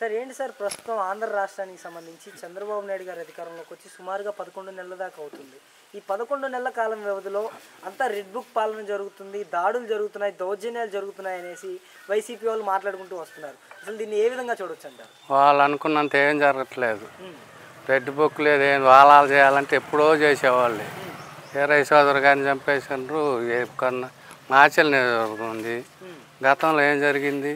Sir ఏంటి sir ప్రస్తుతం ఆంధ్ర రాష్ట్రానికి సంబంధించి చంద్రబాబు నాయుడు గారి అధికారంలోకి వచ్చి సుమారుగా 11 నెలల దాకా అవుతుంది. ఈ 11 నెలల కాలం వ్యవధిలో అంతా రెడ్ బుక్ పాలన జరుగుతుంది, దాడులు జరుగుతున్నాయి, దౌర్జన్యాలు జరుగుతున్నాయి అనేసి వైసీపీ వాళ్ళు మాట్లాడుకుంటూ వస్తున్నారు. అసలు దీన్ని ఏ విధంగా చూడొచ్చు అంటారు? వాళ్ళు అనుకున్నంత ఏం జరగట్లేదు. రెడ్ బుక్ లేదు, ఏం వాలాలు చేయాలంటే ఎప్పుడో చేసేవాళ్ళు. వీరయ్య సోదరు గారిని చంపేసినారు, మాచల్ ఉంది. గతంలో ఏం జరిగింది?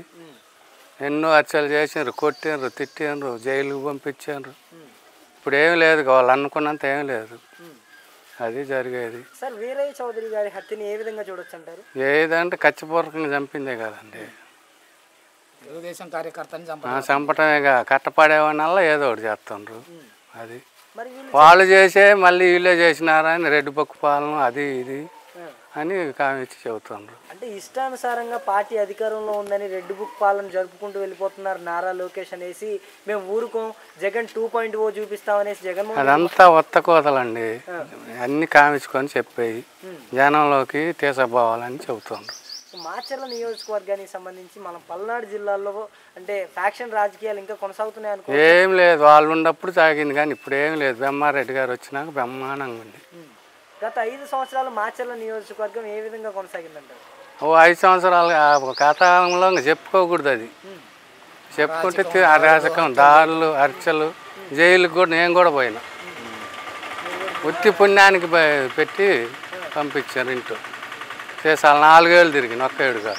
ఎన్నో హత్యలు చేసినారు, కొట్టినారు, తిట్టినారు, జైలుకు పంపించారు. ఇప్పుడు ఏమి లేదు, వాళ్ళు అనుకున్నంత ఏం లేదు. అది జరిగేది. సార్ వీరయ్య చౌదరి గారి హత్యని ఏ విధంగా చూడొచ్చు అంటారు? ఏదంటే కచ్చిపూర్వకంగా చంపిందే కదండి. తెలుగుదేశం కార్యకర్తని చంపటమేగా, కట్టపడేవాళ్ళ ఏదో ఒకటి చేస్తుండ్రు. అది వాళ్ళు చేసే మళ్ళీ వీళ్ళే చేసినారని రెడ్ బుక్ పాలన అది ఇది అని కామిచ్చి చెబుతుండ్రు. అంటే ఇష్టానుసారంగా పార్టీ అధికారంలో ఉందని రెడ్ బుక్ పాలన జరుపుకుంటూ వెళ్ళిపోతున్నారు నారా లోకేష్ అనేసి. మేము ఊరుకోం, జగన్ 2.0 చూపిస్తామనేసి జగన్మోహన్. అదంతా ఒత్త కోతలండి, అన్ని కామించుకొని చెప్పేవి జనంలోకి తీసుకుపోవాలని చెబుతుండ్రు. మాచర్ల నియోజకవర్గానికి సంబంధించి మనం పల్నాడు జిల్లాలో అంటే ఫ్యాక్షన్ రాజకీయాలు ఇంకా కొనసాగుతున్నాయి అనుకో. ఏం లేదు, వాళ్ళు ఉన్నప్పుడు సాగింది కానీ ఇప్పుడు ఏం లేదు. బెమ్మారెడ్డి గారు వచ్చినాక బ్రహ్మాండంగా ఉంది. గత 5 సంవత్సరాలు మాచర్ల నియోజకవర్గం ఏ విధంగా కొనసాగిందంటారు? 5 సంవత్సరాలు కథంలో చెప్పుకోకూడదు. అది చెప్పుకుంటే అరాచకం, దారులు, అర్చలు, జైలుకి కూడా నేను కూడా పోయినా. ఉత్తి పుణ్యానికి పెట్టి పంపించారు. ఇంట్లో చేసాలి 4 ఏళ్ళు తిరిగిన ఒక్క ఏడుగా.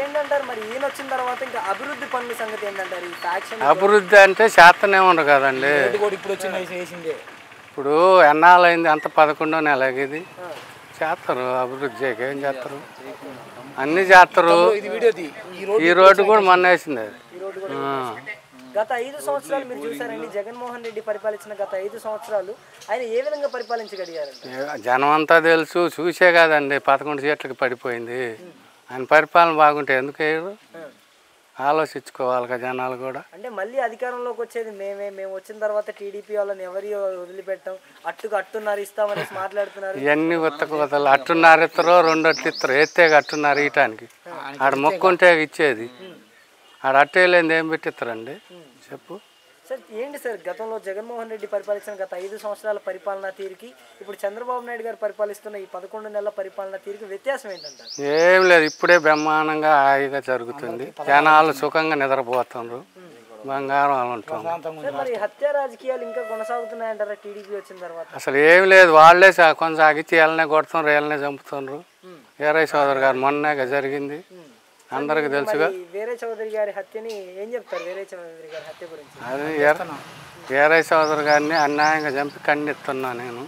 ఏంటంటారు మరి ఈయన వచ్చిన తర్వాత ఇంకా అభివృద్ధి పనుల సంగతి ఏంటంటారు? ఈ ఫ్యాక్షన్ అభివృద్ధి అంటే శాతనే ఉండదు కదండి. ఇప్పుడు ఎన్నాళ్ళైంది, అంత 11వ నెల ఇది చేస్తారు. అభివృద్ధి ఏం చేస్తారు? అన్నీ చేస్తారు. ఈ రోడ్డు కూడా మొన్న వేసింది. అది గత 5 సంవత్సరాలు మీరు చూసారండి, జగన్మోహన్ రెడ్డి పరిపాలించిన గత 5 సంవత్సరాలు ఆయన ఏ విధంగా పరిపాలించగలిగారండి? జనం అంతా తెలుసు, చూసే కాదండి 11 సీట్లకి పడిపోయింది. ఆయన పరిపాలన బాగుంటే ఎందుకు వేయరు? ఆలోచించుకోవాలి కదా జనాలు కూడా. అంటే మళ్ళీ అధికారంలోకి వచ్చేది మేము వచ్చిన తర్వాత టీడీపీ వాళ్ళని ఎవరి వదిలిపెట్టాం, అట్టున్నారు ఇస్తామనేసి మాట్లాడుతున్నారు. ఇవన్నీ కొత్త కొత్తలు. అట్టున్నారు ఇస్తారు, 2 అట్లు ఇస్తారు, ఎత్తే అట్టున్నారు ఇయటానికి. ఆడ మొక్కుంటే ఇచ్చేది, ఆడ అట్టేలేంది ఏం పెట్టిస్తారండి చెప్పు. సార్ ఏంటి సార్ గతంలో జగన్మోహన్ రెడ్డి పరిపాలించిన గత 5 సంవత్సరాల పరిపాలనా తీరుకి ఇప్పుడు చంద్రబాబు నాయుడు గారు పరిపాలిస్తున్న ఈ 11 నెలల పరిపాలనా తీరుకి వ్యత్యాసం ఏంటంటారు? ఏం లేదు, ఇప్పుడే బ్రహ్మాండంగా హాయిగా జరుగుతుంది. జనాలు సుఖంగా నిద్రపోతున్నారు, బంగారం అలా ఉంటుంది. మరి హత్య రాజకీయాలు ఇంకా కొనసాగుతున్నాయంటారా టీడీపీ వచ్చిన తర్వాత? అసలు ఏం లేదు, వాళ్ళే కొనసాగించి వీళ్ళనే కొడుతున్నారు, వీళ్ళనే చంపుతున్నారు. వీరయ్య చౌదరి గారు మొన్నగా జరిగింది, అందరికి తెలుసుగా. వీరయ్య చౌదరి గారి హత్యని ఏం చెప్తారు? వీరయ్య చౌదరి గారి హత్య గురించి అది వీరయ్య చౌదరి గారిని అన్యాయంగా చంపి ఖండిస్తున్నా నేను.